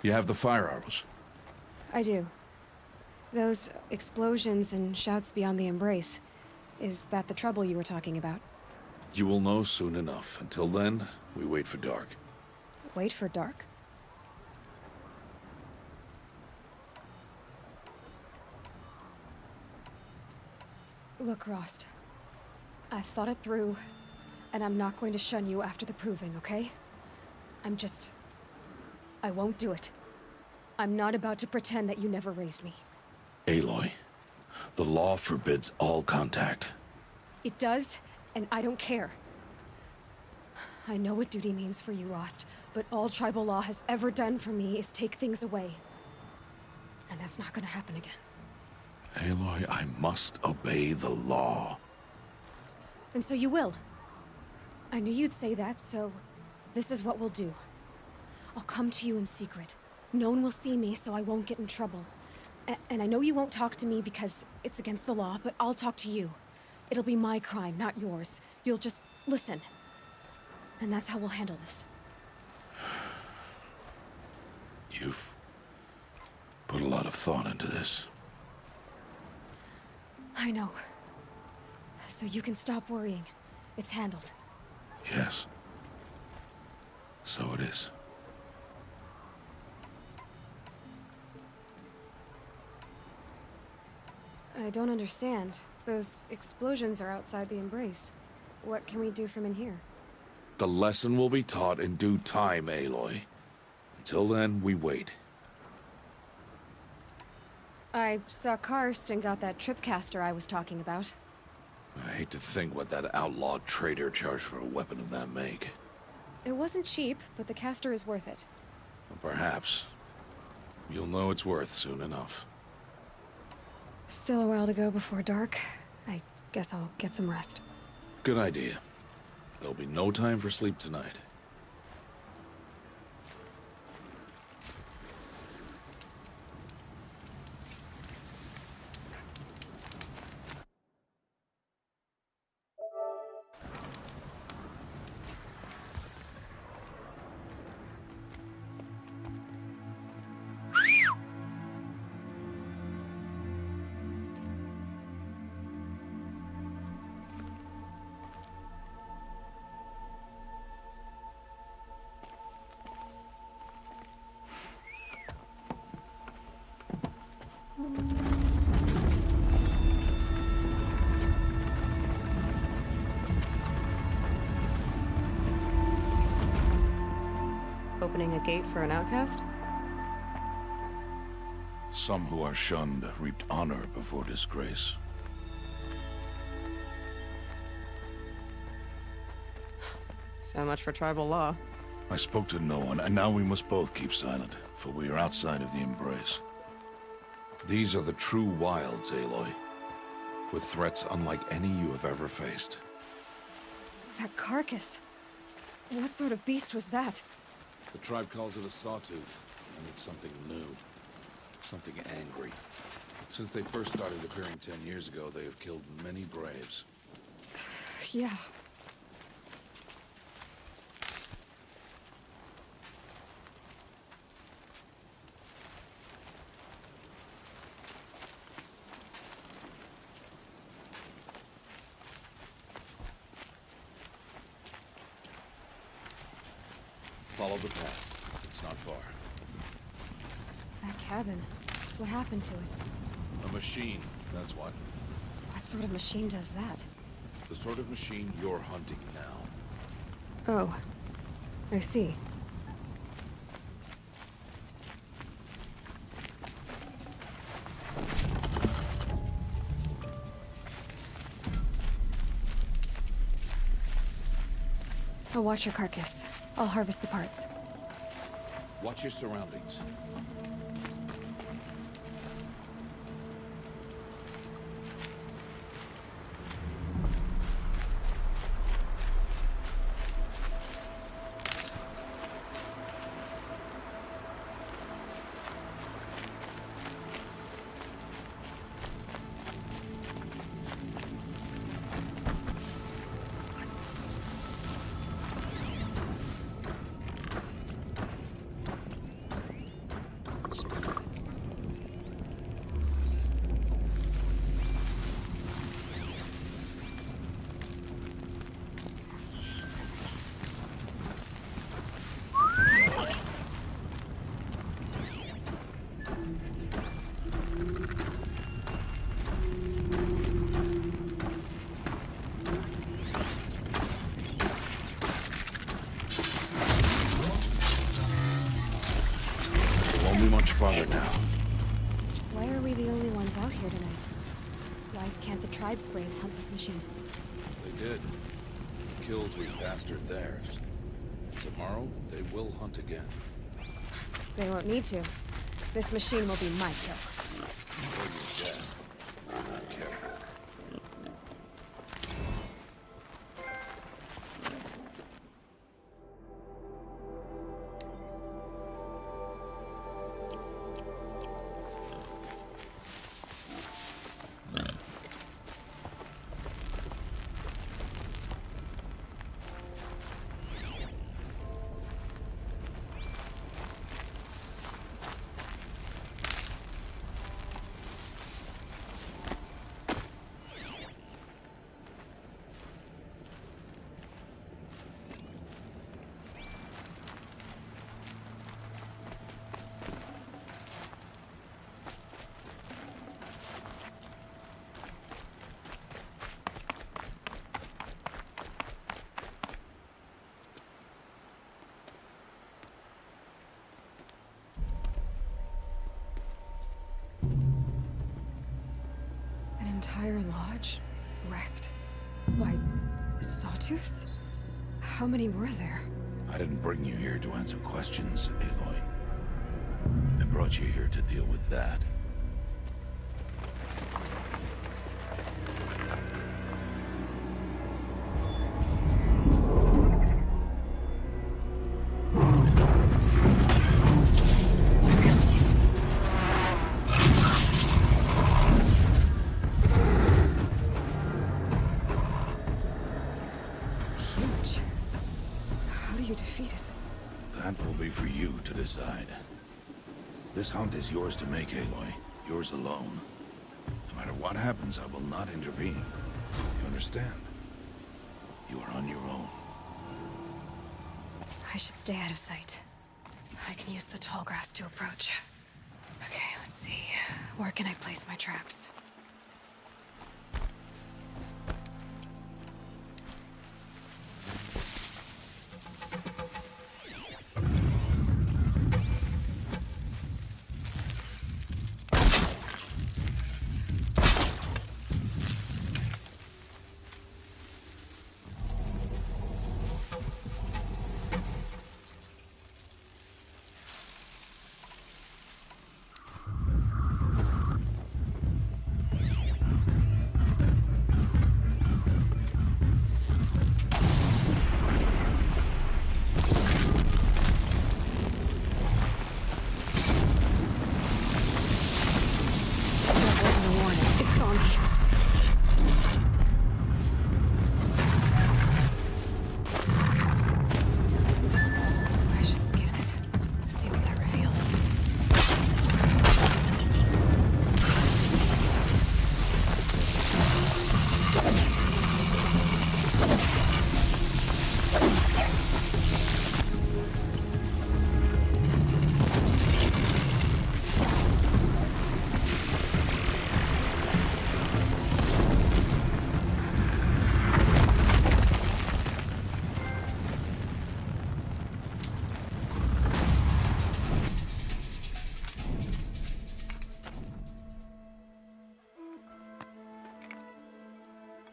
You have the fire arrows? I do. Those explosions and shouts beyond the embrace. Is that the trouble you were talking about? You will know soon enough. Until then, we wait for dark. Wait for dark? Look, Rost. I've thought it through, and I'm not going to shun you after the proving, okay? I won't do it. I'm not about to pretend that you never raised me. Aloy, the law forbids all contact. It does, and I don't care. I know what duty means for you, Rost, but all tribal law has ever done for me is take things away. And that's not gonna happen again. Aloy, I must obey the law. And so you will. I knew you'd say that, so this is what we'll do. I'll come to you in secret. No one will see me, so I won't get in trouble. And I know you won't talk to me because it's against the law, but I'll talk to you. It'll be my crime, not yours. You'll just listen. And that's how we'll handle this. You've put a lot of thought into this. I know. So you can stop worrying. It's handled. Yes. So it is. I don't understand. Those explosions are outside the embrace. What can we do from in here? The lesson will be taught in due time, Aloy. Until then, we wait. I saw Karst and got that tripcaster I was talking about. I hate to think what that outlawed trader charged for a weapon of that make. It wasn't cheap, but the caster is worth it. Well, perhaps. You'll know it's worth soon enough. Still a while to go before dark. I guess I'll get some rest. Good idea. There'll be no time for sleep tonight. Opening a gate for an outcast? Some who are shunned reaped honor before disgrace. So much for tribal law. I spoke to no one, and now we must both keep silent, for we are outside of the embrace. These are the true wilds, Aloy, with threats unlike any you have ever faced. That carcass. What sort of beast was that? The tribe calls it a sawtooth, and it's something new. Something angry. Since they first started appearing 10 years ago, they have killed many braves. Yeah. Follow the path. It's not far. That cabin. What happened to it? A machine, that's what. What sort of machine does that? The sort of machine you're hunting now. Oh. I see. I'll watch your carcass. I'll harvest the parts. Watch your surroundings. Won't be much farther now. Why are we the only ones out here tonight? Why can't the tribe's braves hunt this machine? They did. The kills we bastard theirs. Tomorrow, they will hunt again. They won't need to. This machine will be my kill. Or your death. I'm not careful. Entire lodge wrecked. Why, sawtooths? How many were there? I didn't bring you here to answer questions, Aloy. I brought you here to deal with that. This hunt is yours to make, Aloy. Yours alone. No matter what happens, I will not intervene. You understand? You are on your own. I should stay out of sight. I can use the tall grass to approach. Okay, let's see. Where can I place my traps?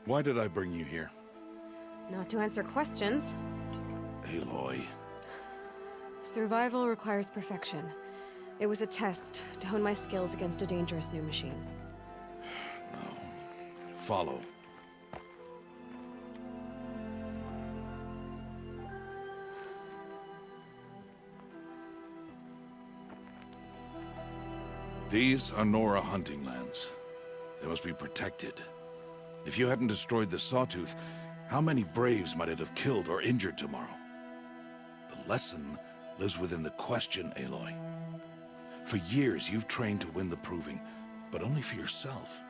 Why did I bring you here? Not to answer questions. Aloy. Survival requires perfection. It was a test to hone my skills against a dangerous new machine. No. Follow. These are Nora hunting lands. They must be protected. If you hadn't destroyed the Sawtooth, how many Braves might it have killed or injured tomorrow? The lesson lives within the question, Aloy. For years, you've trained to win the Proving, but only for yourself.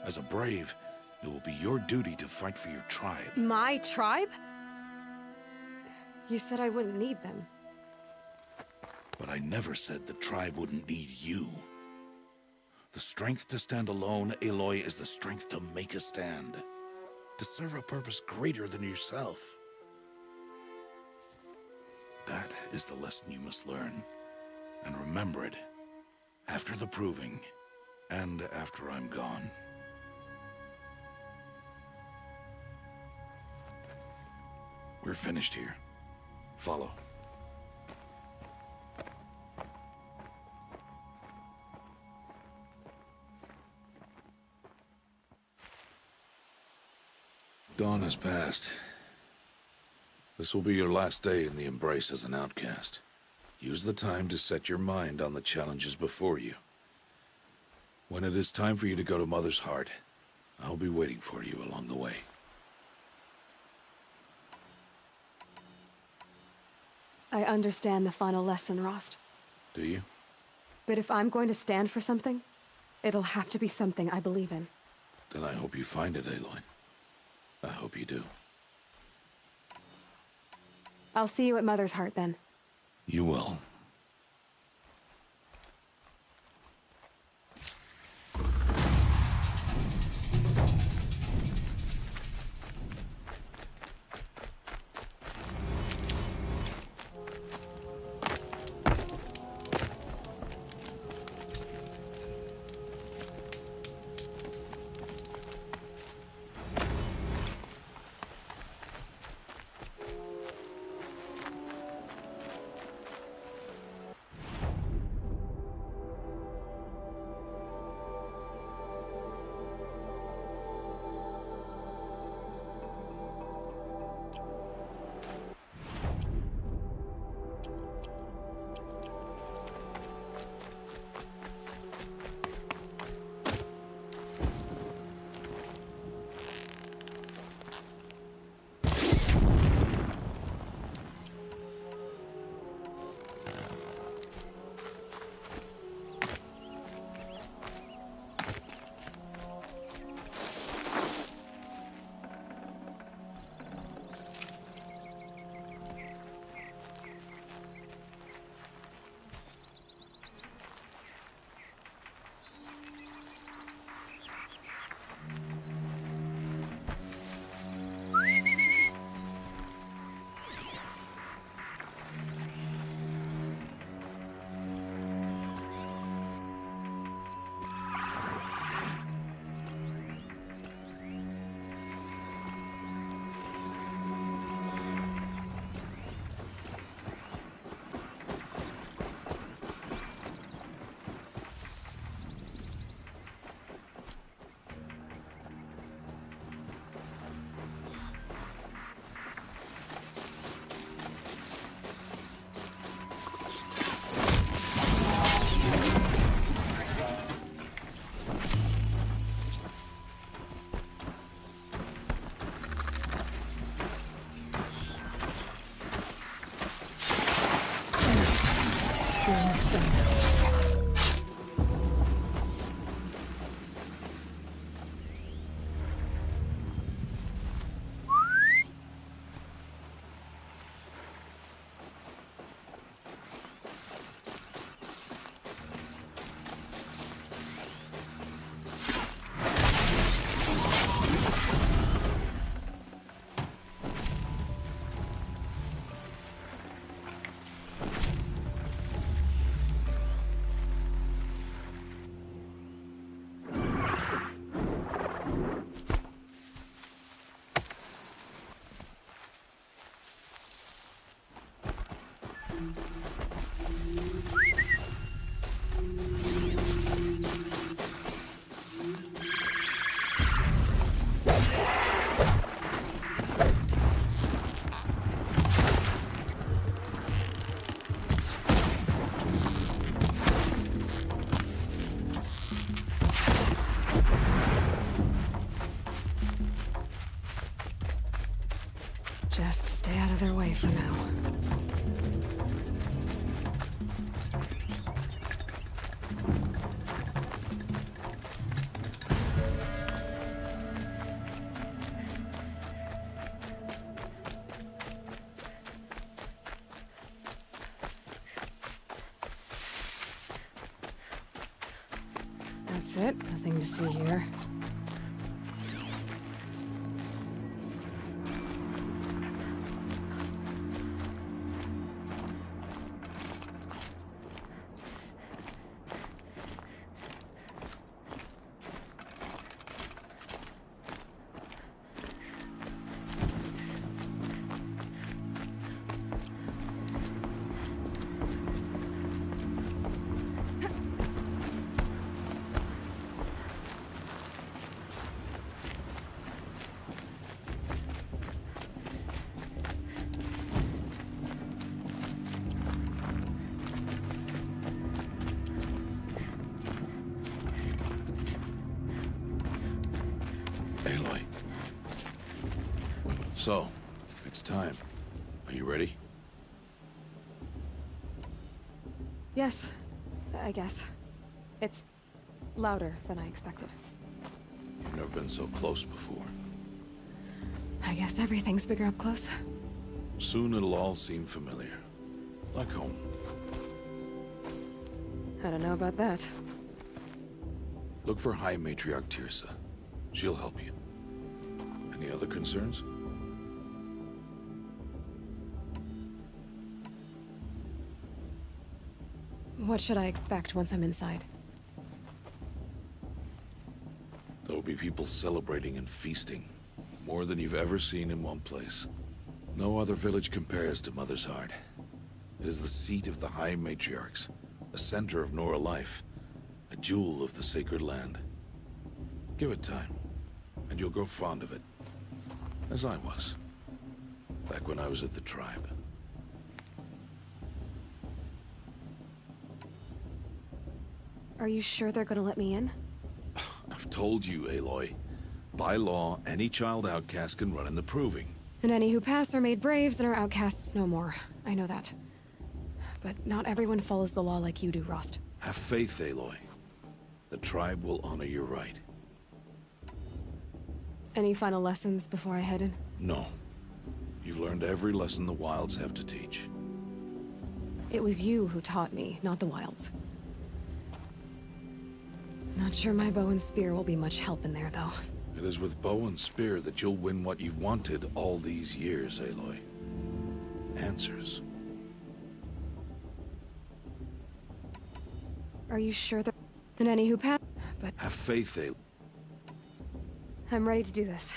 As a Brave, it will be your duty to fight for your tribe. My tribe? You said I wouldn't need them. But I never said the tribe wouldn't need you. The strength to stand alone, Aloy, is the strength to make a stand. To serve a purpose greater than yourself. That is the lesson you must learn. And remember it. After the proving, and after I'm gone. We're finished here. Follow. Dawn has passed. This will be your last day in the Embrace as an outcast. Use the time to set your mind on the challenges before you. When it is time for you to go to Mother's Heart, I'll be waiting for you along the way. I understand the final lesson, Rost. Do you? But if I'm going to stand for something, it'll have to be something I believe in. Then I hope you find it, Aloy. I hope you do. I'll see you at Mother's Heart, then. You will. Just stay out of their way for now. That's it. Nothing to see here. So, it's time. Are you ready? Yes, I guess. It's louder than I expected. You've never been so close before. I guess everything's bigger up close. Soon it'll all seem familiar. Like home. I don't know about that. Look for High Matriarch Tirsa. She'll help you. Any other concerns? What should I expect once I'm inside? There will be people celebrating and feasting. More than you've ever seen in one place. No other village compares to Mother's Heart. It is the seat of the High Matriarchs, a center of Nora life, a jewel of the sacred land. Give it time, and you'll grow fond of it. As I was, back when I was at the tribe. Are you sure they're gonna let me in? I've told you, Aloy. By law, any child outcast can run in the Proving. And any who pass are made braves and are outcasts no more. I know that. But not everyone follows the law like you do, Rost. Have faith, Aloy. The tribe will honor your right. Any final lessons before I head in? No. You've learned every lesson the Wilds have to teach. It was you who taught me, not the Wilds. Not sure my bow and spear will be much help in there, though. It is with bow and spear that you'll win what you've wanted all these years, Aloy. Answers. Are you sure that... And any who pass... But... Have faith, Aloy. I'm ready to do this.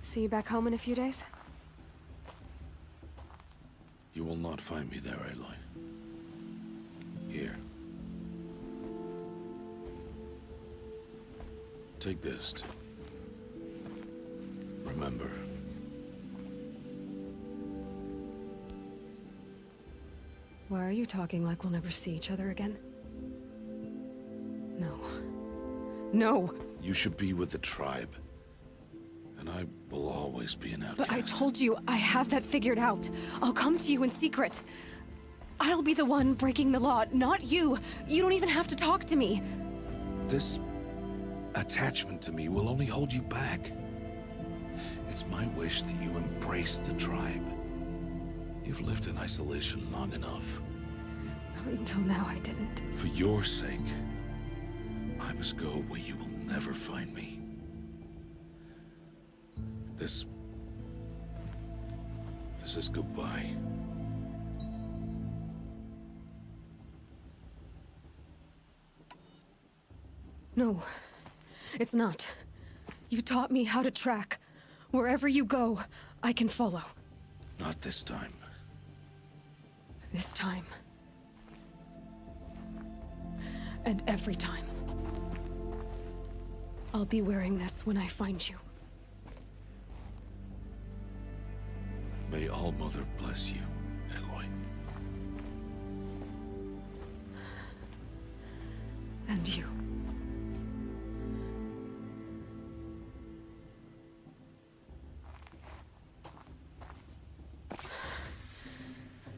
See you back home in a few days? You will not find me there, Aloy. Here. Take this, too. Remember. Why are you talking like we'll never see each other again? No. No! You should be with the tribe. And I will always be an outcast. But I told you, I have that figured out. I'll come to you in secret. I'll be the one breaking the law, not you. You don't even have to talk to me. This attachment to me will only hold you back. It's my wish that you embrace the tribe. You've lived in isolation long enough. Until now, I didn't. For your sake, I must go where you will never find me. This is goodbye. No, it's not. You taught me how to track. Wherever you go, I can follow. Not this time. This time. And every time. I'll be wearing this when I find you. May All-Mother bless you, Aloy. And you.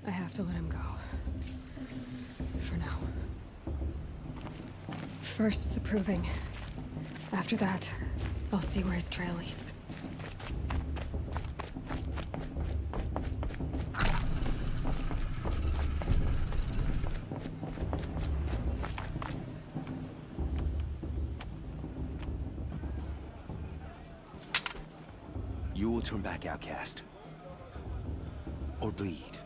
I have to let him go. For now. First, the Proving. After that, I'll see where his trail leads. You will turn back, outcast. Or bleed.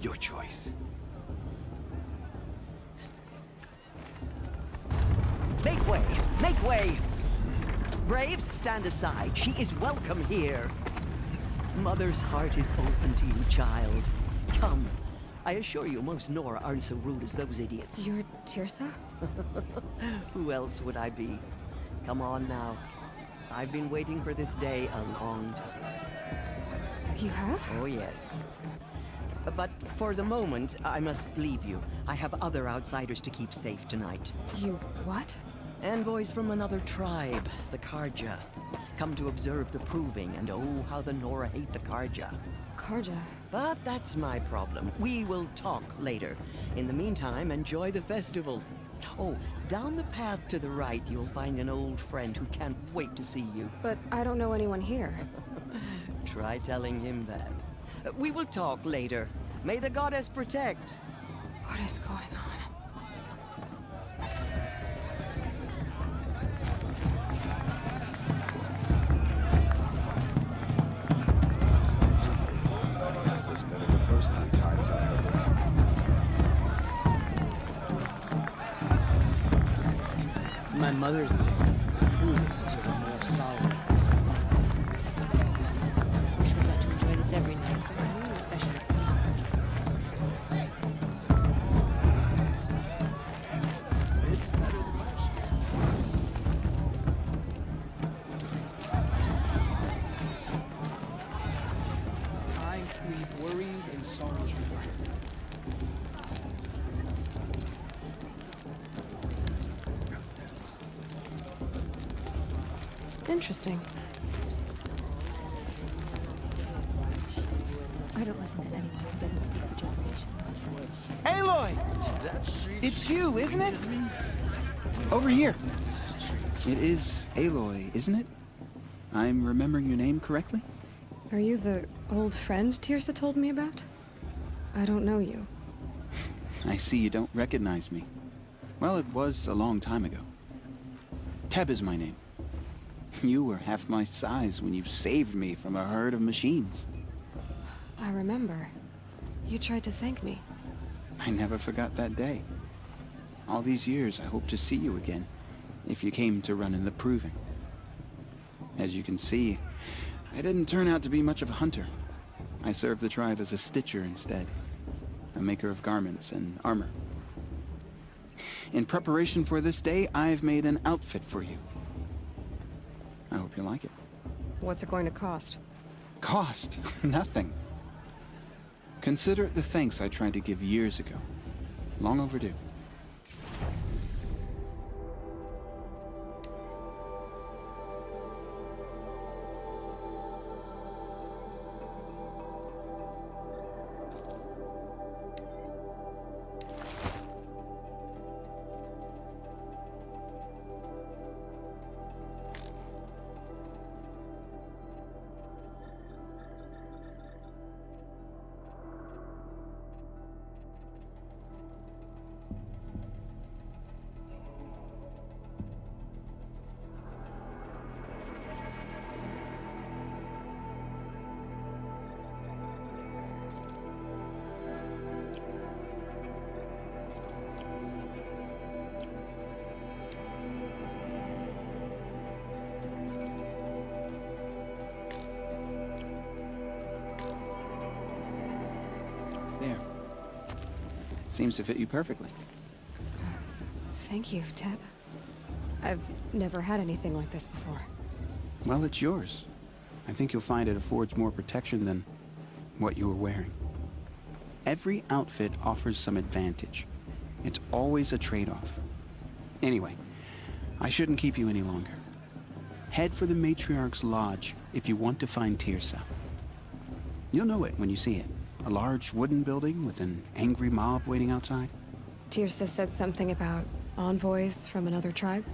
Your choice. Make way! Make way! Braves, stand aside. She is welcome here. Mother's heart is open to you, child. Come. I assure you, most Nora aren't so rude as those idiots. You're Tirsa? Who else would I be? Come on now. I've been waiting for this day a long time. You have? Oh, yes. But for the moment, I must leave you. I have other outsiders to keep safe tonight. You what? Envoys from another tribe, the Karja. come to observe the proving, and oh, how the Nora hate the Karja. Karja? But that's my problem. We will talk later. In the meantime, enjoy the festival. Oh, down the path to the right, you'll find an old friend who can't wait to see you. But I don't know anyone here. Try telling him that. We will talk later. May the goddess protect. What is going on? It's better the first 3 times I heard it. My mother's proof she's a more solid. Wish we got to enjoy this every night, but special occasions. It's better than most. Time to leave worries and sorrows behind. Interesting. I don't listen to anyone who doesn't speak for generations. Aloy! It's you, isn't it? Over here. It is Aloy, isn't it? I'm remembering your name correctly? Are you the old friend Tirsa told me about? I don't know you. I see you don't recognize me. Well, it was a long time ago. Teb is my name. You were half my size when you saved me from a herd of machines. I remember. You tried to thank me. I never forgot that day. All these years, I hope to see you again, if you came to run in the proving. As you can see, I didn't turn out to be much of a hunter. I served the tribe as a stitcher instead, a maker of garments and armor. In preparation for this day, I've made an outfit for you. I hope you like it. What's it going to cost? Cost? Nothing. Consider it the thanks I tried to give years ago. Long overdue. There. Seems to fit you perfectly. Thank you, Teb. I've never had anything like this before. Well, it's yours. I think you'll find it affords more protection than what you were wearing. Every outfit offers some advantage. It's always a trade-off. Anyway, I shouldn't keep you any longer. Head for the Matriarch's Lodge if you want to find Tirsa. You'll know it when you see it. A large wooden building with an angry mob waiting outside. Tirsa said something about envoys from another tribe?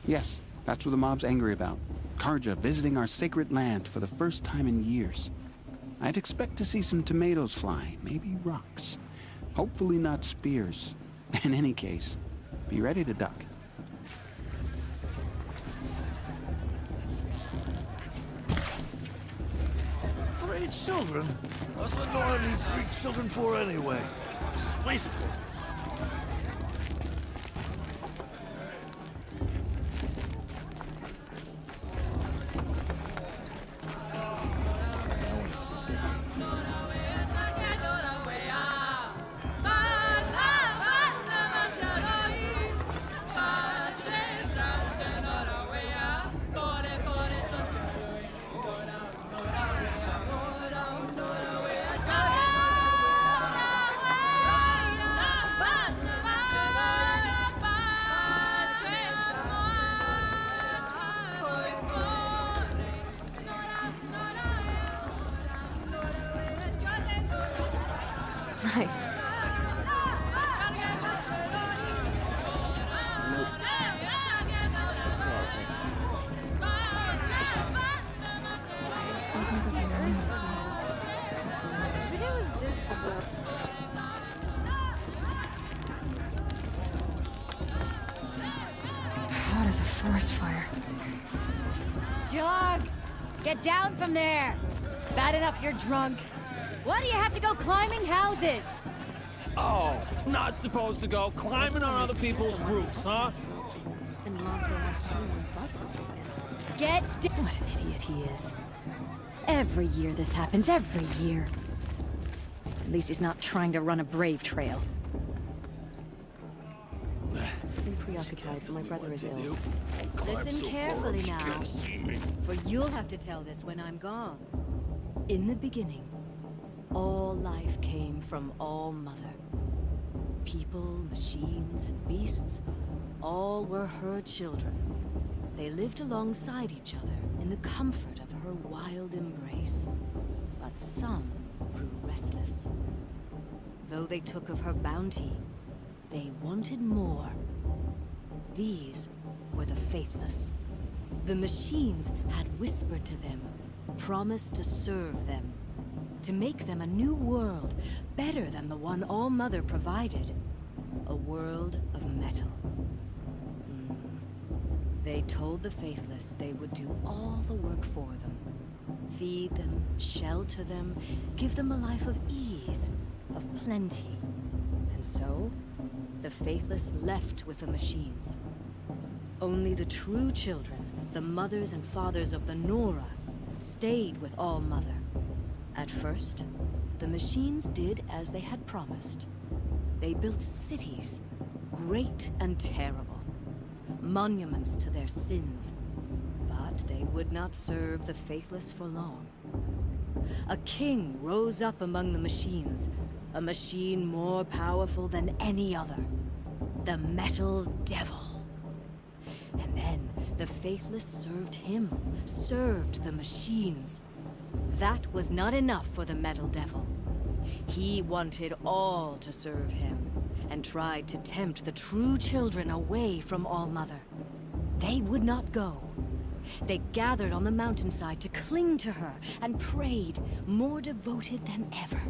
Yes, that's what the mob's angry about. Karja visiting our sacred land for the first time in years. I'd expect to see some tomatoes fly, maybe rocks. Hopefully not spears. In any case, be ready to duck. 3 children? What's the Nora needs 3 children for anyway? It's wasteful. Nice. Hot as a forest fire. Johar! Get down from there! Bad enough you're drunk. Why do you have to go climbing houses? Oh, not supposed to go climbing on other people's roofs, huh? Get down! What an idiot he is. Every year this happens, every year. At least he's not trying to run a brave trail. I'm preoccupied, so my brother is ill. Listen carefully now, for you'll have to tell this when I'm gone. In the beginning, all life came from All Mother. People, machines, and beasts, all were her children. They lived alongside each other in the comfort of her wild embrace. But some grew restless. Though they took of her bounty, they wanted more. These were the faithless. The machines had whispered to them, promised to serve them, to make them a new world, better than the one All Mother provided. A world of metal. They told the faithless they would do all the work for them. Feed them, shelter them, give them a life of ease, of plenty. And so, the faithless left with the machines. Only the true children, the mothers and fathers of the Nora, stayed with All Mother. At first, the machines did as they had promised. They built cities, great and terrible, monuments to their sins. But they would not serve the faithless for long. A king rose up among the machines, a machine more powerful than any other. The Metal Devil. And then the faithless served him, served the machines. That was not enough for the Metal Devil. He wanted all to serve him, and tried to tempt the true children away from All Mother. They would not go. They gathered on the mountainside to cling to her, and prayed, more devoted than ever.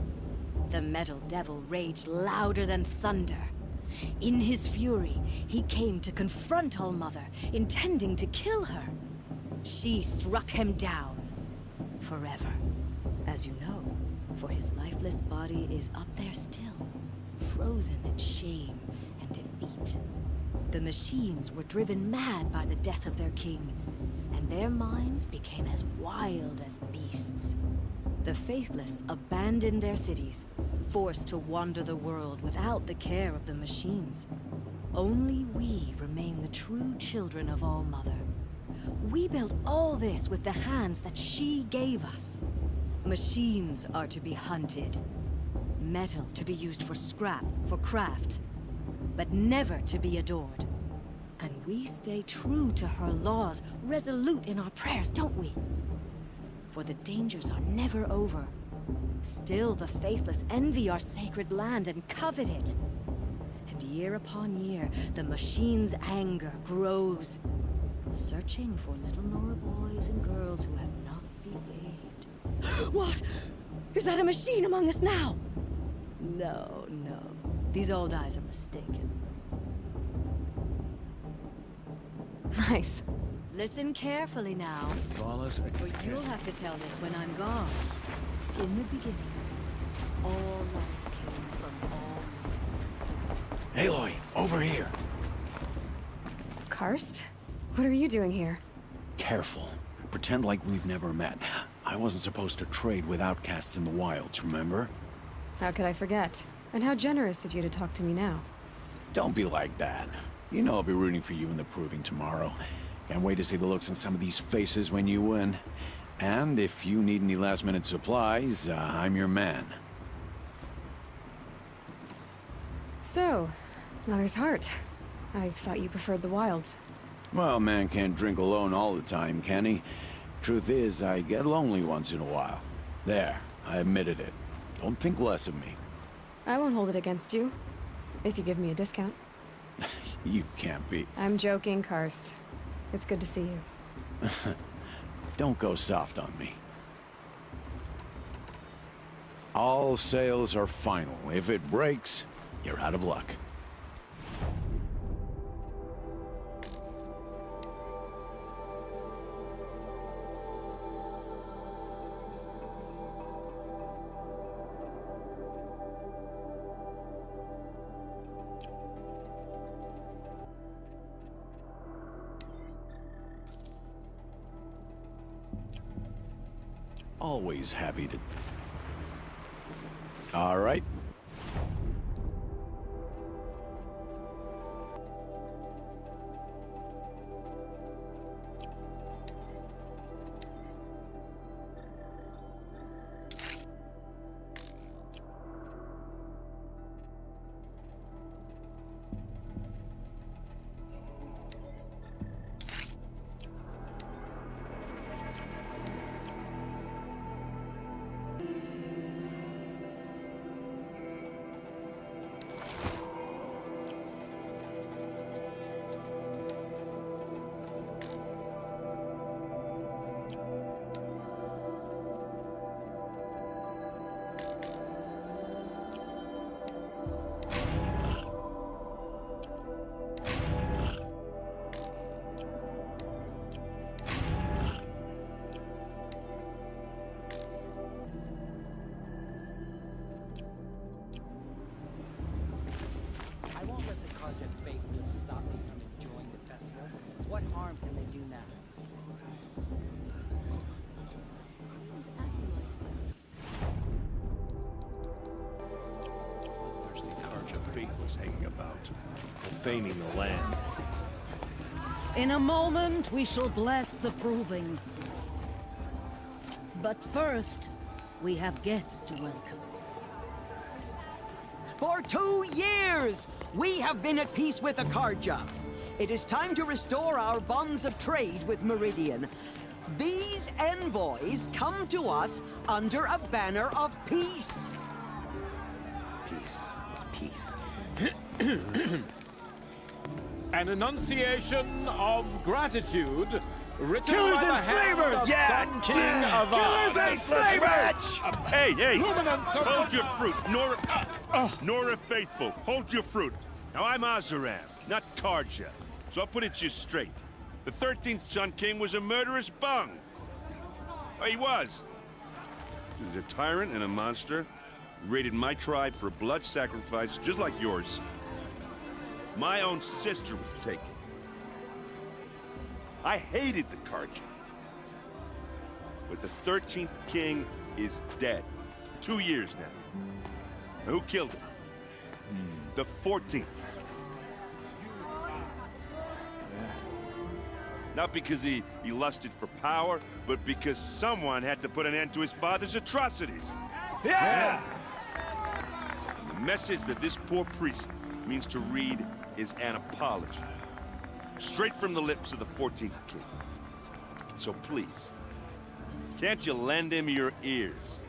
The Metal Devil raged louder than thunder. In his fury, he came to confront All Mother, intending to kill her. She struck him down. Forever. As you know, for his lifeless body is up there still, frozen in shame and defeat. The machines were driven mad by the death of their king, and their minds became as wild as beasts. The faithless abandoned their cities, forced to wander the world without the care of the machines. Only we remain the true children of All Mother. We built all this with the hands that she gave us. Machines are to be hunted. Metal to be used for scrap, for craft. But never to be adored. And we stay true to her laws, resolute in our prayers, don't we? For the dangers are never over. Still the faithless envy our sacred land and covet it. And year upon year, the machine's anger grows, searching for little Nora boys and girls who have not behaved. What? Is that a machine among us now? No, no. These old eyes are mistaken. Nice. Listen carefully now, Flawless. for you'll have to tell this when I'm gone. In the beginning, all life came from all... Aloy, over here. Karst? What are you doing here? Careful. Pretend like we've never met. I wasn't supposed to trade with outcasts in the wilds, remember? How could I forget? And how generous of you to talk to me now. Don't be like that. You know I'll be rooting for you in the proving tomorrow. Can't wait to see the looks on some of these faces when you win. And if you need any last-minute supplies, I'm your man. So, Mother's Heart. I thought you preferred the wilds. Well, man can't drink alone all the time, can he? Truth is, I get lonely once in a while. There, I admitted it. Don't think less of me. I won't hold it against you, if you give me a discount. You can't be. I'm joking, Karst. It's good to see you. Don't go soft on me. All sales are final. If it breaks, you're out of luck. Always happy to... All right. I won't let the Karja faithless stop me from enjoying the festival. What harm can they do now? Thirsty Karja faithless hanging about, profaning the land. In a moment, we shall bless the proving. But first, we have guests to welcome. For 2 years, we have been at peace with the Karja. It is time to restore our bonds of trade with Meridian. These envoys come to us under a banner of peace. Peace. It's peace. An enunciation of gratitude written Killers by the and hand slavers! of Yeah! Sun King of Killers and slavers! Hey, hey! Luminance of Hold your fruit, Nora Faithful. Hold your fruit. Now I'm Azaram, not Karja, so I'll put it just straight. The 13th Sun King was a murderous bung. Oh, he was. He was a tyrant and a monster. He raided my tribe for a blood sacrifice, just like yours. My own sister was taken. I hated the Karja. But the 13th king is dead. 2 years now. Now, who killed him? The 14th. Not because he lusted for power, but because someone had to put an end to his father's atrocities. Yeah! And the message that this poor priest means to read is an apology. Straight from the lips of the 14th king. So please, can't you lend him your ears?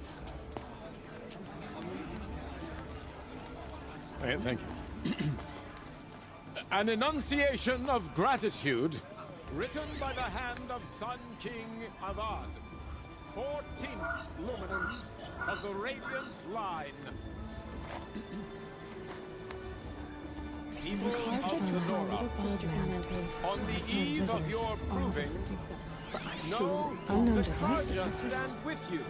Thank you. An enunciation of gratitude written by the hand of Sun King Avad, 14th luminance of the Radiant Line. People of the Nora, on the eve of your proving, know that Karja stand with you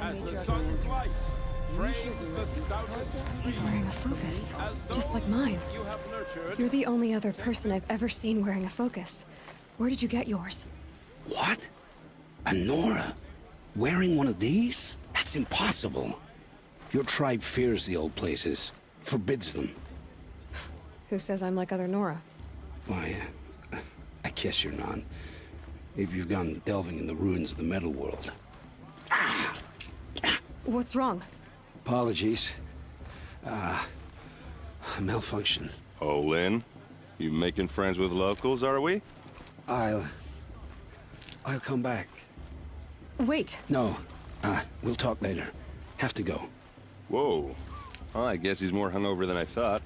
as the sun's light frames the stoutest. He's wearing a focus, just like mine. You have nurtured. You're the only other person I've ever seen wearing a focus. Where did you get yours? What? A Nora? Wearing one of these? That's impossible. Your tribe fears the old places, forbids them. Who says I'm like other Nora? Why, I guess you're not. If you've gone delving in the ruins of the metal world. What's wrong? Apologies. Malfunction. Oh, Lynn, you making friends with locals, are we? I'll come back. Wait. No, we'll talk later. Have to go. Whoa. Well, I guess he's more hungover than I thought.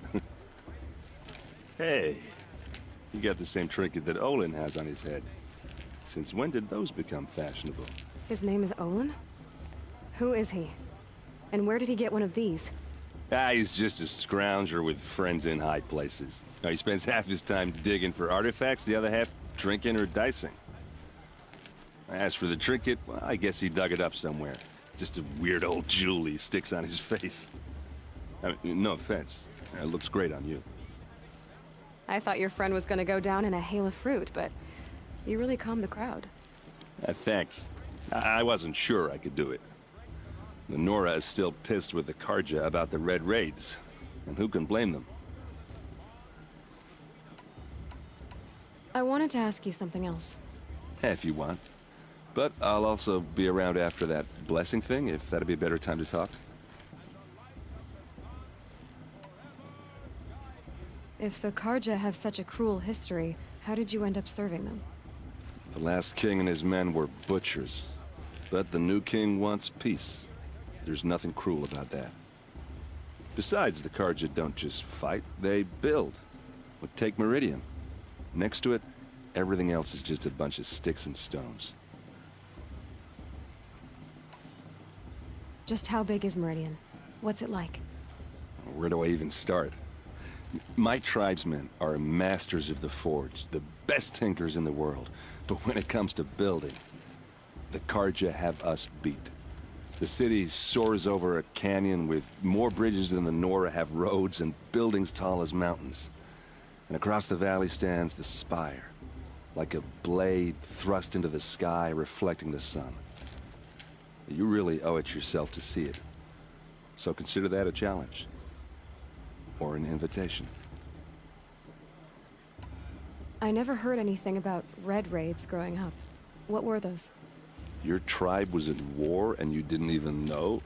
Hey, you got the same trinket that Olin has on his head. Since when did those become fashionable? His name is Olin? Who is he? And where did he get one of these? He's just a scrounger with friends in high places. He spends half his time digging for artifacts, the other half drinking or dicing. As for the trinket, well, I guess he dug it up somewhere. Just a weird old jewel he sticks on his face. I mean, no offense. It looks great on you. I thought your friend was gonna go down in a hail of fruit, but you really calmed the crowd. Thanks. I wasn't sure I could do it. The Nora is still pissed with the Karja about the Red Raids, and who can blame them? I wanted to ask you something else. If you want. But I'll also be around after that blessing thing, if that'd be a better time to talk. If the Karja have such a cruel history, how did you end up serving them? The last king and his men were butchers. But the new king wants peace. There's nothing cruel about that. Besides, the Karja don't just fight, they build. But take Meridian. Next to it, everything else is just a bunch of sticks and stones. Just how big is Meridian? What's it like? Where do I even start? My tribesmen are masters of the forge, the best tinkers in the world. But when it comes to building, the Karja have us beat. The city soars over a canyon with more bridges than the Nora have roads and buildings tall as mountains. And across the valley stands the spire, like a blade thrust into the sky reflecting the sun. You really owe it yourself to see it. So consider that a challenge. Or an invitation. I never heard anything about Red Raids growing up. What were those? Your tribe was at war and you didn't even know?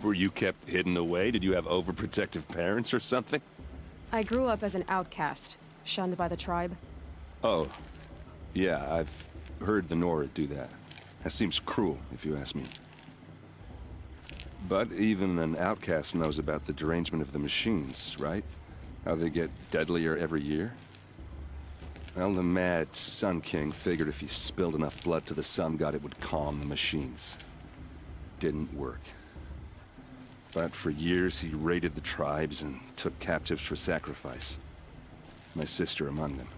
Were you kept hidden away? Did you have overprotective parents or something? I grew up as an outcast, shunned by the tribe. Oh, yeah, I've heard the Nora do that. That seems cruel, if you ask me. But even an outcast knows about the derangement of the machines, right? How they get deadlier every year? Well, the mad Sun King figured if he spilled enough blood to the Sun God, it would calm the machines. Didn't work. But for years, he raided the tribes and took captives for sacrifice. My sister among them.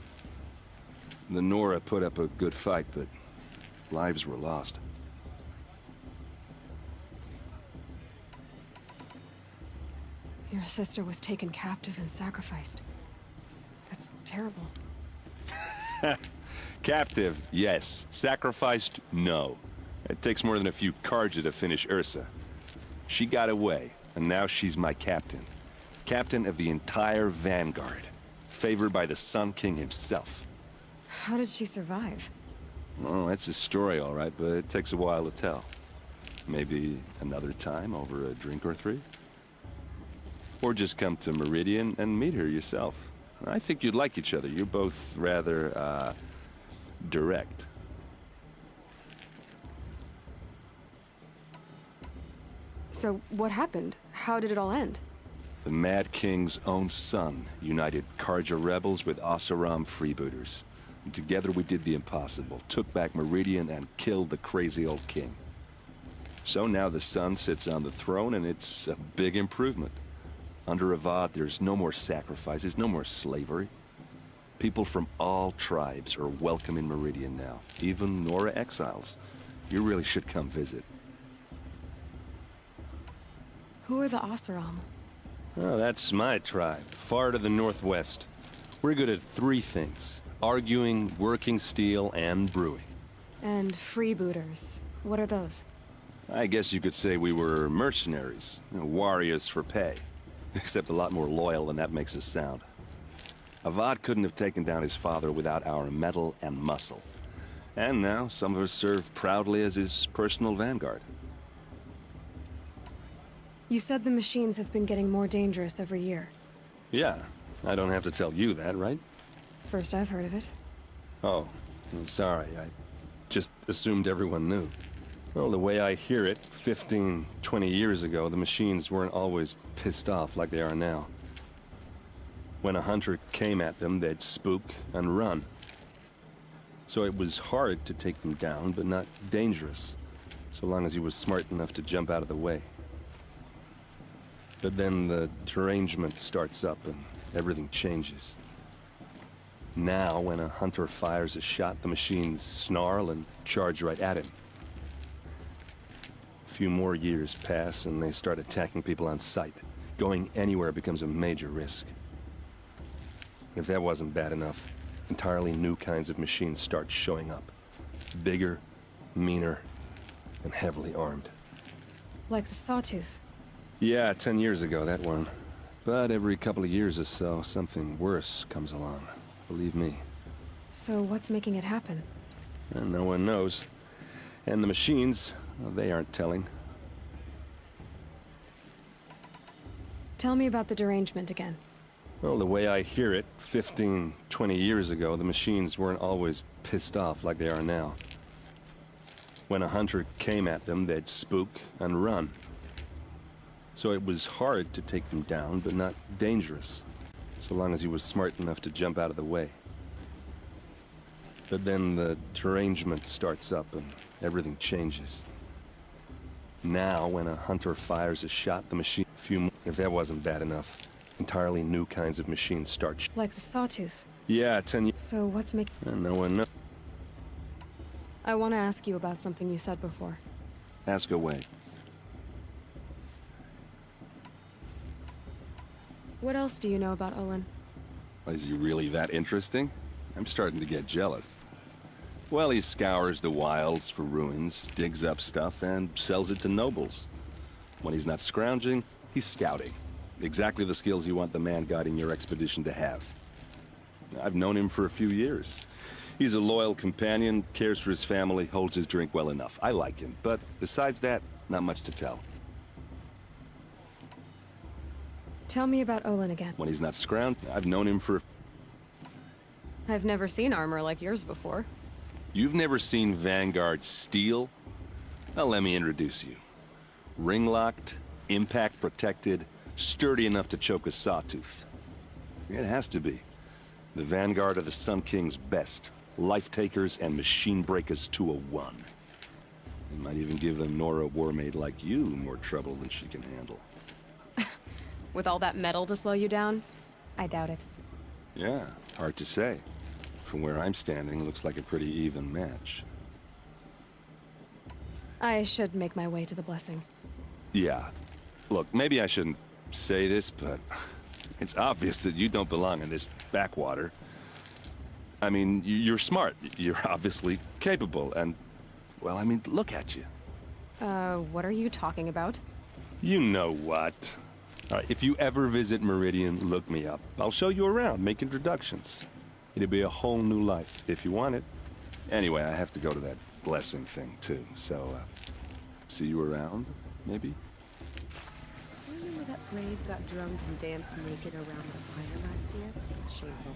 The Nora put up a good fight, but lives were lost. Your sister was taken captive and sacrificed. That's terrible. Captive, yes. Sacrificed, no. It takes more than a few Karja to finish Ursa. She got away, and now she's my captain. Captain of the entire Vanguard. Favored by the Sun King himself. How did she survive? Well, that's a story, all right, but it takes a while to tell. Maybe another time over a drink or three? Or just come to Meridian and meet her yourself. I think you'd like each other. You're both rather, direct. So, what happened? How did it all end? The Mad King's own son united Karja rebels with Oseram freebooters. And together we did the impossible, took back Meridian and killed the crazy old king. So now the son sits on the throne and it's a big improvement. Under Avad, there's no more sacrifices, no more slavery. People from all tribes are welcome in Meridian now, even Nora exiles. You really should come visit. Who are the Oseram? Oh, that's my tribe, far to the northwest. We're good at three things: arguing, working steel, and brewing. And freebooters. What are those? I guess you could say we were mercenaries, warriors for pay. Except a lot more loyal than that makes us sound. Avad couldn't have taken down his father without our metal and muscle. And now, some of us serve proudly as his personal vanguard. You said the machines have been getting more dangerous every year. Yeah, I don't have to tell you that, right? First I've heard of it. Oh, I'm sorry. I just assumed everyone knew. Well, the way I hear it, 15, 20 years ago, the machines weren't always pissed off like they are now. When a hunter came at them, they'd spook and run. So it was hard to take them down, but not dangerous, so long as he was smart enough to jump out of the way. But then the derangement starts up and everything changes. Now, when a hunter fires a shot, the machines snarl and charge right at him. A few more years pass and they start attacking people on sight. Going anywhere becomes a major risk. If that wasn't bad enough, entirely new kinds of machines start showing up. Bigger, meaner, and heavily armed. Like the Sawtooth. Yeah, 10 years ago, that one. But every couple of years or so, something worse comes along. Believe me. So what's making it happen? And no one knows. And the machines, well, they aren't telling. Tell me about the derangement again. Well, the way I hear it, 15, 20 years ago, the machines weren't always pissed off like they are now. When a hunter came at them, they'd spook and run. So it was hard to take them down, but not dangerous, so long as he was smart enough to jump out of the way. But then the derangement starts up and everything changes. Now, when a hunter fires a shot, the machine... If that wasn't bad enough, entirely new kinds of machines start... Like the Sawtooth. Yeah, 10 years... So what's making... No one knows. I want to ask you about something you said before. Ask away. What else do you know about Olin? Is he really that interesting? I'm starting to get jealous. Well, he scours the wilds for ruins, digs up stuff, and sells it to nobles. When he's not scrounging, he's scouting. Exactly the skills you want the man guiding your expedition to have. I've known him for a few years. He's a loyal companion, cares for his family, holds his drink well enough. I like him, but besides that, not much to tell. Tell me about Olin again. When he's not scrounging, I've known him for... I've never seen armor like yours before. You've never seen Vanguard steel? Well, let me introduce you. Ring-locked, impact-protected, sturdy enough to choke a sawtooth. It has to be. The Vanguard are the Sun King's best. Life-takers and machine-breakers to a one. They might even give a Nora warmaid like you more trouble than she can handle. With all that metal to slow you down? I doubt it. Yeah, hard to say. From where I'm standing, looks like a pretty even match. I should make my way to the blessing. Yeah. Look, maybe I shouldn't say this, but it's obvious that you don't belong in this backwater. I mean, you're smart. You're obviously capable, and... well, I mean, look at you. What are you talking about? You know what. All right, if you ever visit Meridian, look me up. I'll show you around, make introductions. It'll be a whole new life, if you want it. Anyway, I have to go to that blessing thing, too, so, see you around, maybe? Remember that brave got drunk and danced naked around the fire last year? Shameful.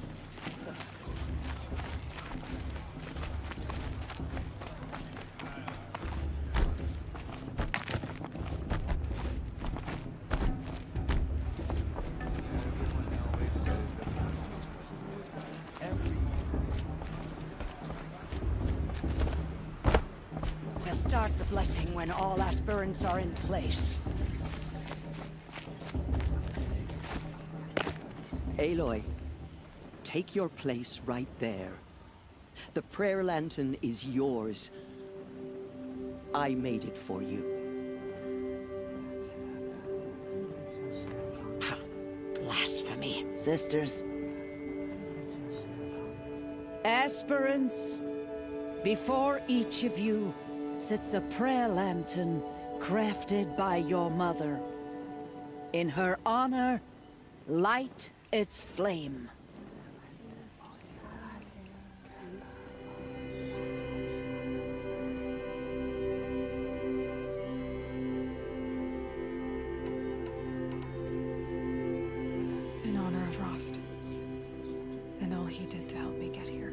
Start the blessing when all aspirants are in place. Aloy, take your place right there. The prayer lantern is yours. I made it for you. Blasphemy. Sisters. Aspirants, before each of you sits a prayer lantern crafted by your mother. In her honor, light its flame. In honor of Rost, and all he did to help me get here.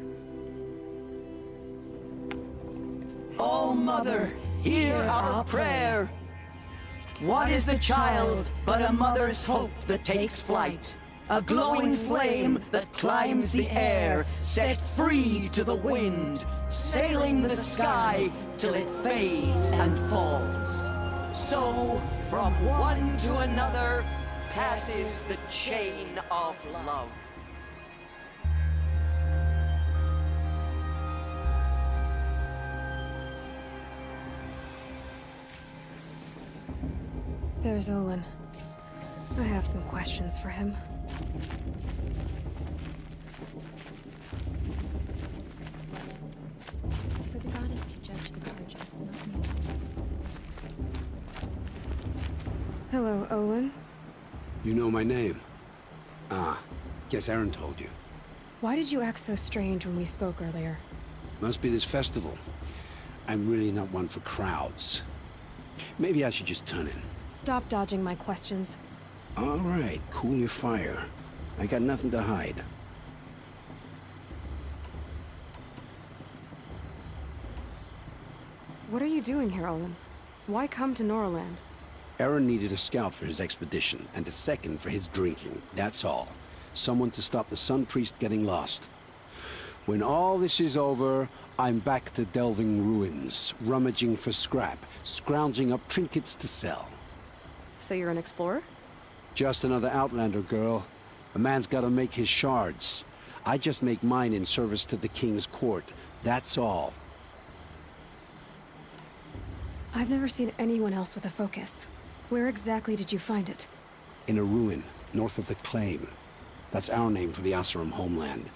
All Mother, hear our prayer. What is the child but a mother's hope that takes flight? A glowing flame that climbs the air, set free to the wind, sailing the sky till it fades and falls. So, from one to another, passes the chain of love. There's Olin. I have some questions for him. It's for the goddess to judge the Karja, not me. Hello, Olin. You know my name? Ah, guess Aaron told you. Why did you act so strange when we spoke earlier? Must be this festival. I'm really not one for crowds. Maybe I should just turn in. Stop dodging my questions. All right, cool your fire. I got nothing to hide. What are you doing here, Olin? Why come to Norland? Aaron needed a scout for his expedition, and a second for his drinking. That's all. Someone to stop the Sun Priest getting lost. When all this is over, I'm back to delving ruins, rummaging for scrap, scrounging up trinkets to sell. So you're an explorer? Just another Outlander, girl. A man's gotta make his shards. I just make mine in service to the King's court. That's all. I've never seen anyone else with a focus. Where exactly did you find it? In a ruin, north of the Claim. That's our name for the Oseram homeland.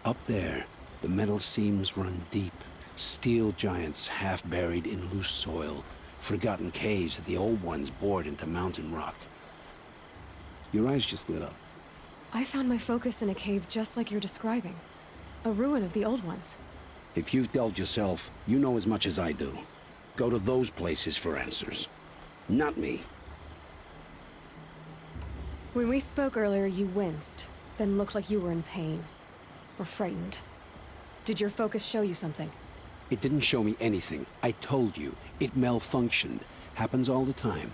Up there, the metal seams run deep. Steel giants half buried in loose soil. Forgotten caves that the old ones bored into mountain rock. Your eyes just lit up. I found my focus in a cave just like you're describing. A ruin of the old ones. If you've delved yourself, you know as much as I do. Go to those places for answers. Not me. When we spoke earlier, you winced, then looked like you were in pain. Or frightened. Did your focus show you something? It didn't show me anything. I told you. It malfunctioned. Happens all the time.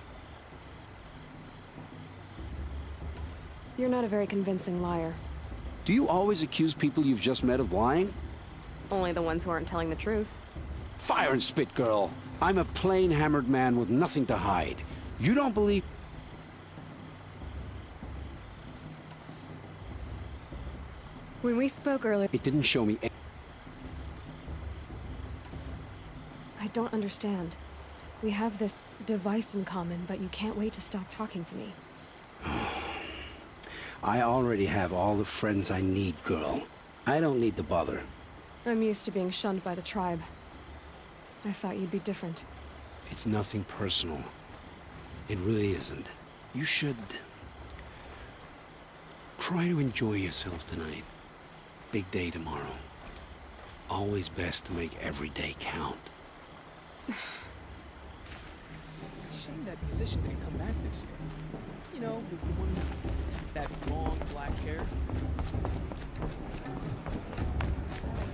You're not a very convincing liar. Do you always accuse people you've just met of lying? Only the ones who aren't telling the truth. Fire and spit, girl. I'm a plain hammered man with nothing to hide. You don't believe... When we spoke earlier... It didn't show me... I don't understand. We have this device in common, but you can't wait to stop talking to me. I already have all the friends I need, girl. I don't need the bother. I'm used to being shunned by the tribe. I thought you'd be different. It's nothing personal. It really isn't. You should... try to enjoy yourself tonight. Big day tomorrow. Always best to make every day count. Shame that musician didn't come back this year. You know, the one with that long black hair.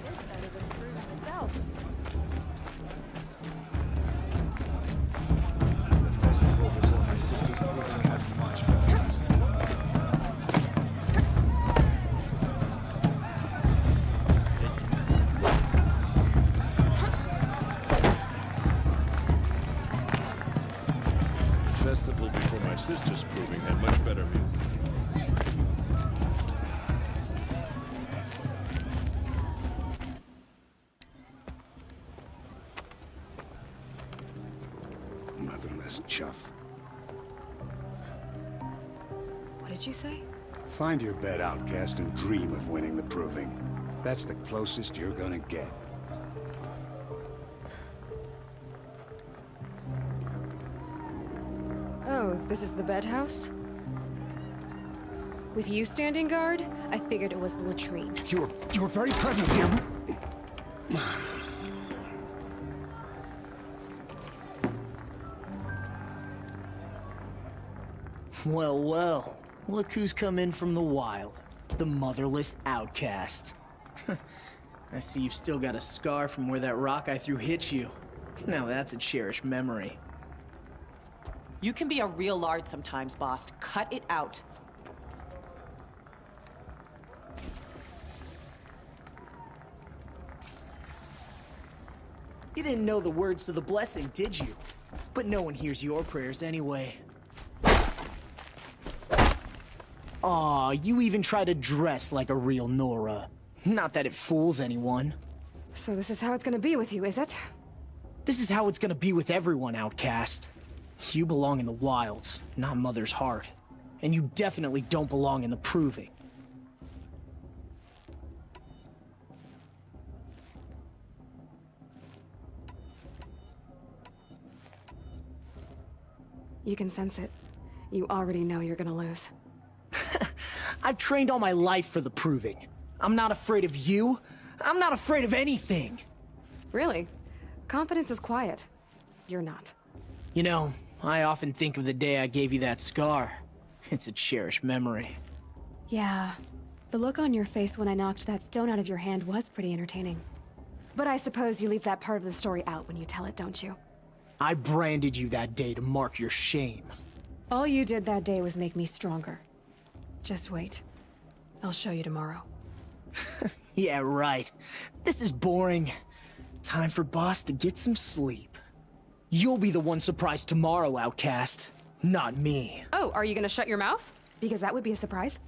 It's better than proving itself. The festival before my sister's proving had much better music. Festival before my sister's proving had much better music. Motherless chuff. What did you say? Find your bed, outcast, and dream of winning the proving. That's the closest you're gonna get. Oh, this is the bedhouse? With you standing guard, I figured it was the latrine. Your very presence here... Well, well. Look who's come in from the wild. The motherless outcast. I see you've still got a scar from where that rock I threw hit you. Now that's a cherished memory. You can be a real lard sometimes, boss. Cut it out. You didn't know the words to the blessing, did you? But no one hears your prayers anyway. Aw, you even try to dress like a real Nora. Not that it fools anyone. So this is how it's gonna be with you, is it? This is how it's gonna be with everyone, outcast. You belong in the wilds, not Mother's heart. And you definitely don't belong in the proving. You can sense it. You already know you're gonna lose. I've trained all my life for the proving. I'm not afraid of you. I'm not afraid of anything. Really? Confidence is quiet. You're not. You know, I often think of the day I gave you that scar. It's a cherished memory. Yeah. The look on your face when I knocked that stone out of your hand was pretty entertaining. But I suppose you leave that part of the story out when you tell it, don't you? I branded you that day to mark your shame. All you did that day was make me stronger. Just wait. I'll show you tomorrow. Yeah, right. This is boring. Time for Boss to get some sleep. You'll be the one surprised tomorrow, outcast. Not me. Oh, are you gonna shut your mouth? Because that would be a surprise.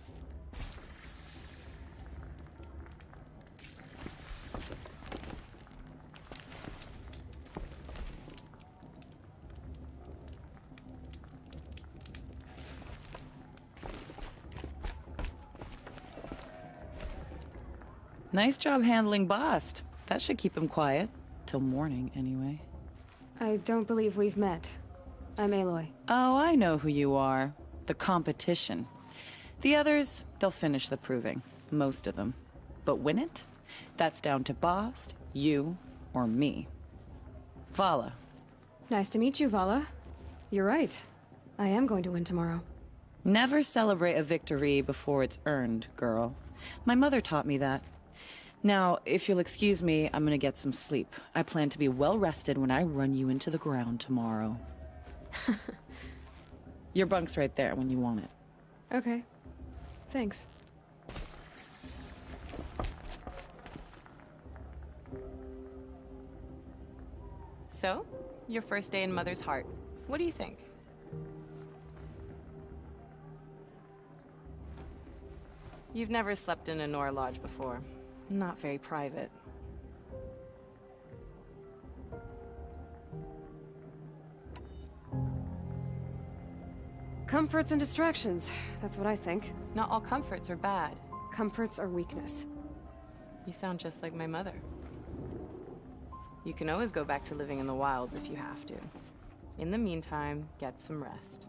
Nice job handling Bast. That should keep him quiet. Till morning, anyway. I don't believe we've met. I'm Aloy. Oh, I know who you are. The competition. The others, they'll finish the proving. Most of them. But win it? That's down to Bast, you, or me. Vala. Nice to meet you, Vala. You're right. I am going to win tomorrow. Never celebrate a victory before it's earned, girl. My mother taught me that. Now, if you'll excuse me, I'm gonna get some sleep. I plan to be well rested when I run you into the ground tomorrow. Your bunk's right there when you want it. Okay. Thanks. So, your first day in Mother's heart. What do you think? You've never slept in a Nora lodge before. Not very private. Comforts and distractions. That's what I think. Not all comforts are bad. Comforts are weakness. You sound just like my mother. You can always go back to living in the wilds if you have to. In the meantime, get some rest.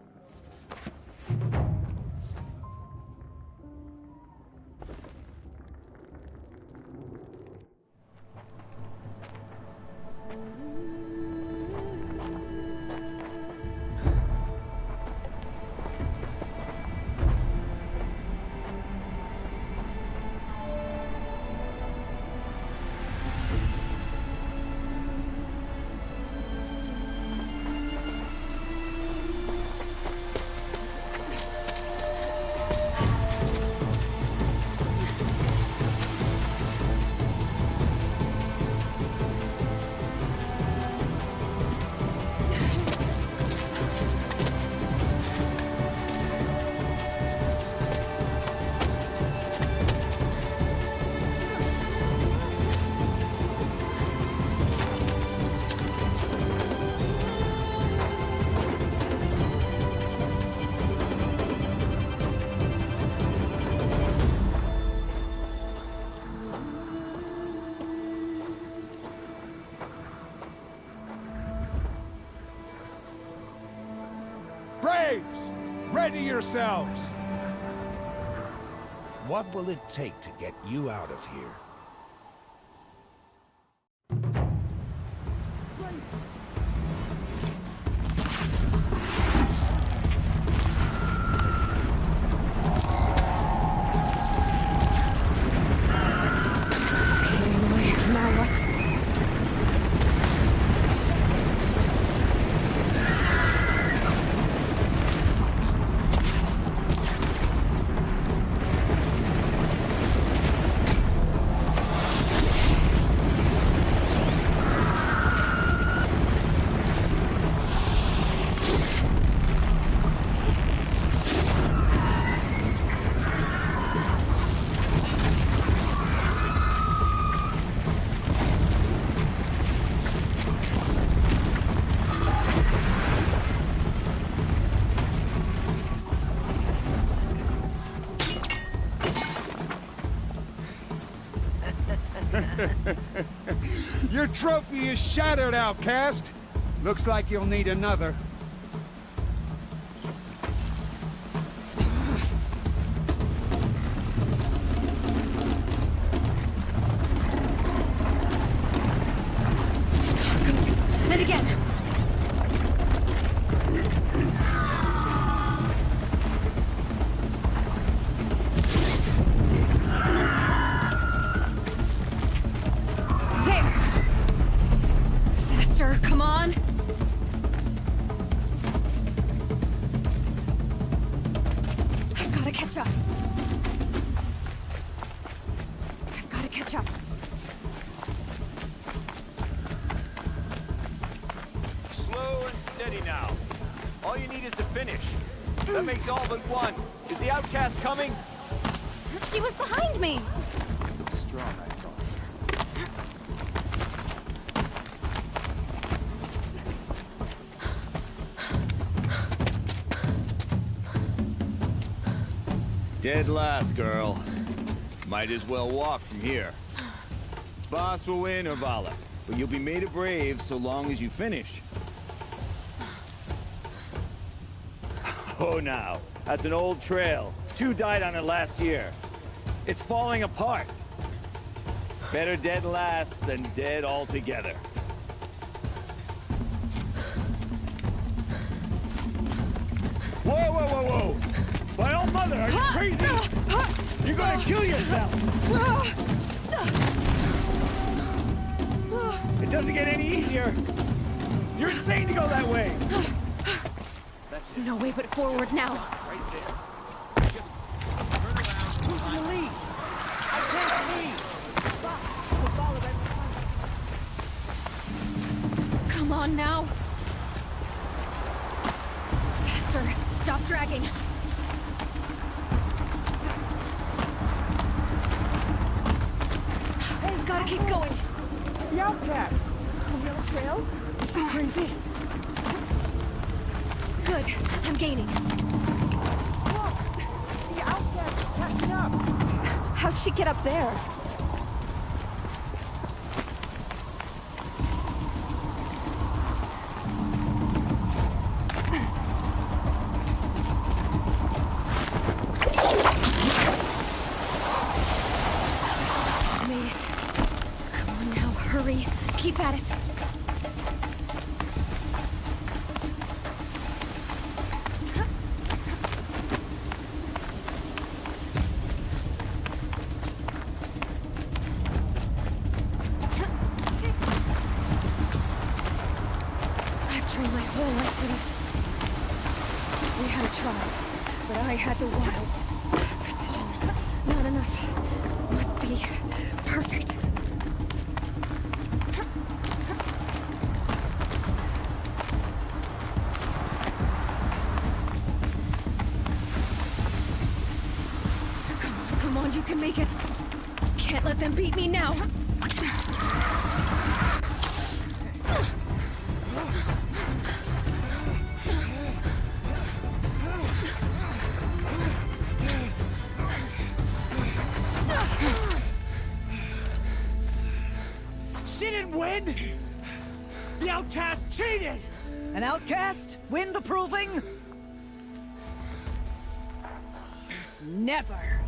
Braves! Ready yourselves! What will it take to get you out of here? Your trophy is shattered, outcast. Looks like you'll need another. And again. There. Faster, come on. I've got to catch up. I've got to catch up. Slow and steady now. All you need is to finish. That makes all but one. Is the outcast coming? She was behind me. Strong, I thought. Dead last, girl. Might as well walk from here. Boss will win, or Vala, but you'll be made a brave so long as you finish. Oh, now. That's an old trail. 2 died on it last year. It's falling apart. Better dead last than dead altogether. Whoa, whoa, whoa, whoa! My old mother, are you crazy? You're gonna kill yourself! It doesn't get any easier! You're insane to go that way! No way but forward now. Right there. Just turn around. Who's in the lead? I can't see! Come on now. Faster. Stop dragging. Hey, gotta keep going. The outcast! Are we on a trail? Crazy. Good. I'm gaining. Whoa! The outcast is catching up! How'd she get up there? Made it. Come on now, hurry. Keep at it. I had the wilds. Precision. Not enough. Must be perfect. Come on, you can make it. Can't let them beat me now. The outcast cheated! An outcast? Win the proving? Never.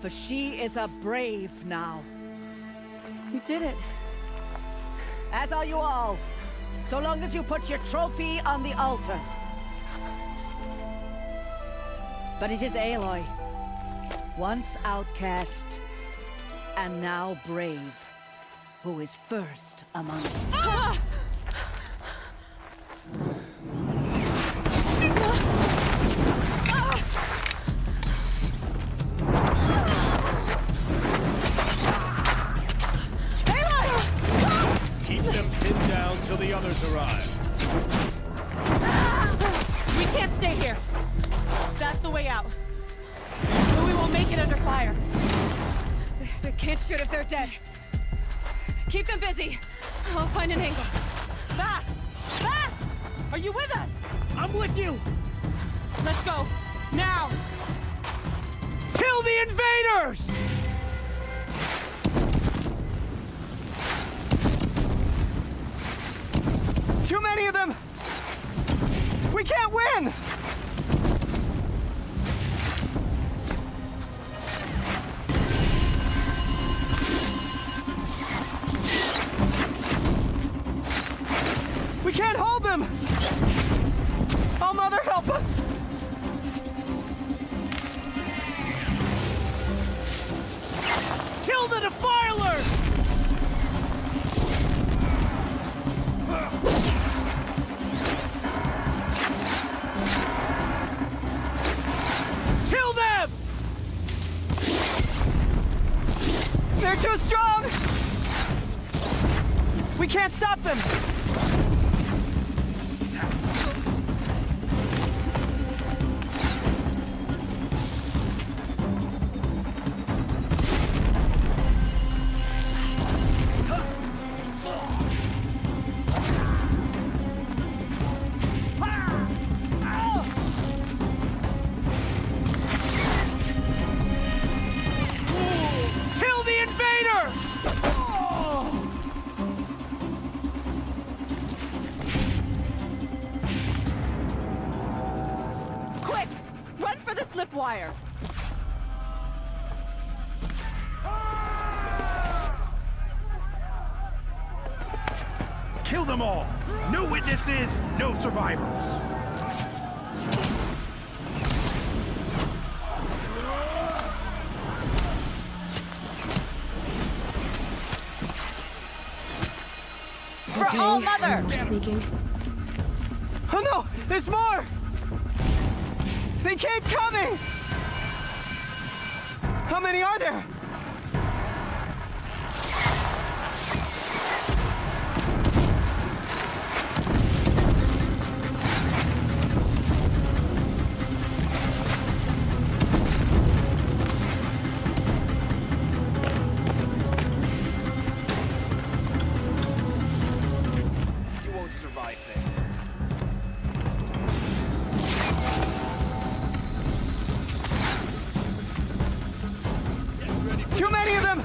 For she is a brave now. You did it. As are you all. So long as you put your trophy on the altar. But it is Aloy. Once outcast, and now brave, who is first among us. Ah! Keep them pinned down till the others arrive. We can't stay here. That's the way out. But we won't make it under fire. They can't shoot if they're dead. Keep them busy. I'll find an angle. Fast! Fast! Are you with us? I'm with you! Let's go. Now! Kill Kill the invaders! Too many of them! We can't win! We can't hold them! Oh, Mother, help us! Kill the defilers! Kill them! They're too strong! We can't stop them! Wire. Kill them all! No witnesses, no survivors! For all Mother! Sneaking. Oh no! There's more! They keep coming! How many are there? You won't survive this. Too many of them!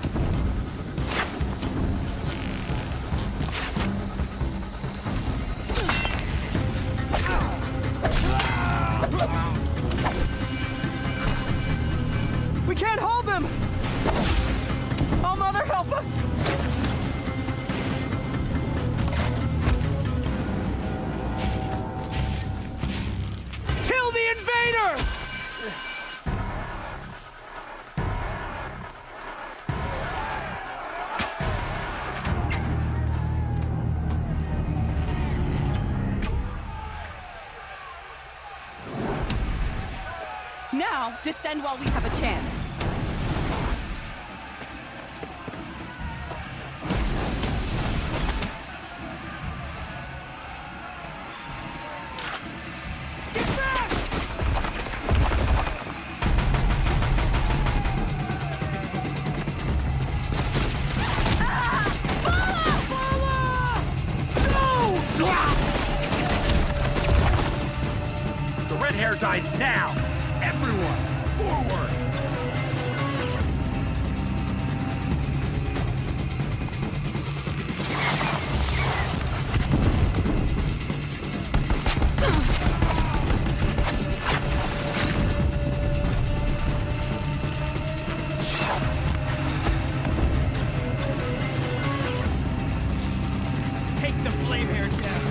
We can't hold them! Oh, Mother, help us! Kill the invaders! Now, descend while we have a chance. Get back! The red hair dies now! Everyone, forward! Take the flame hair down!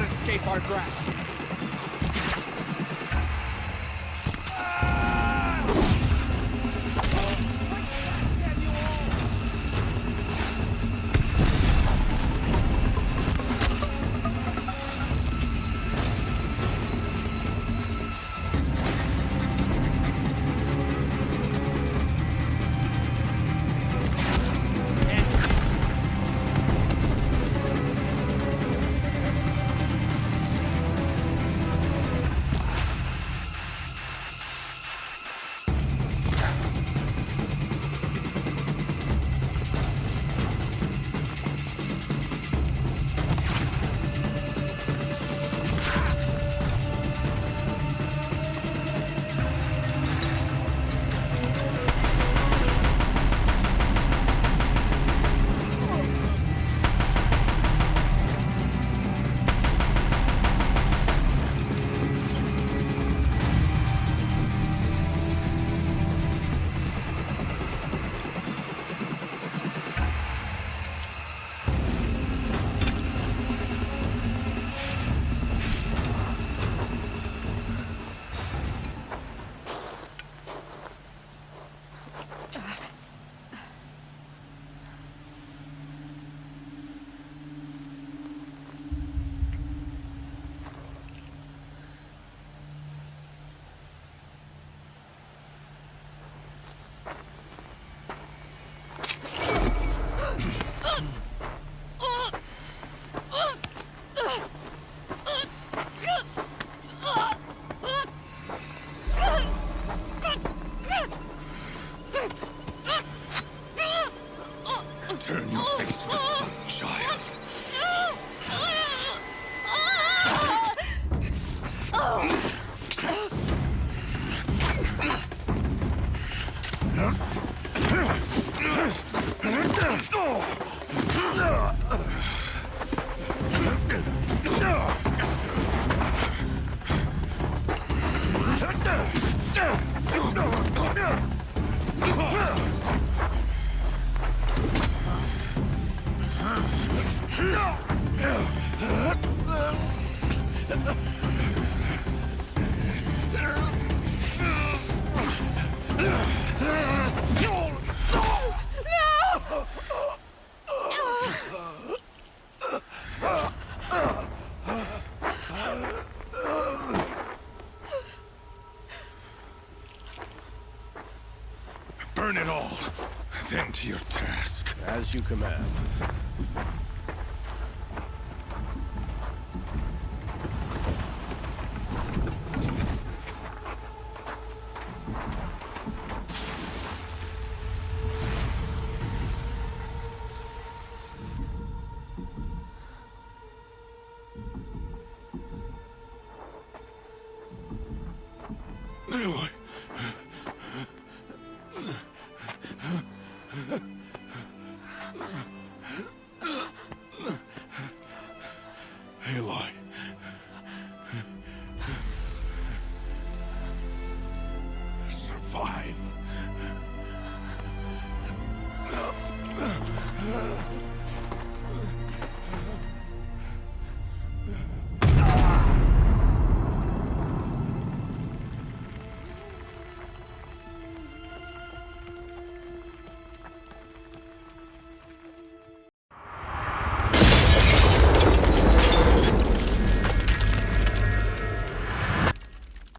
Escape our grasp. Christ, child. Burn it all, then to your task. As you command. Aloy.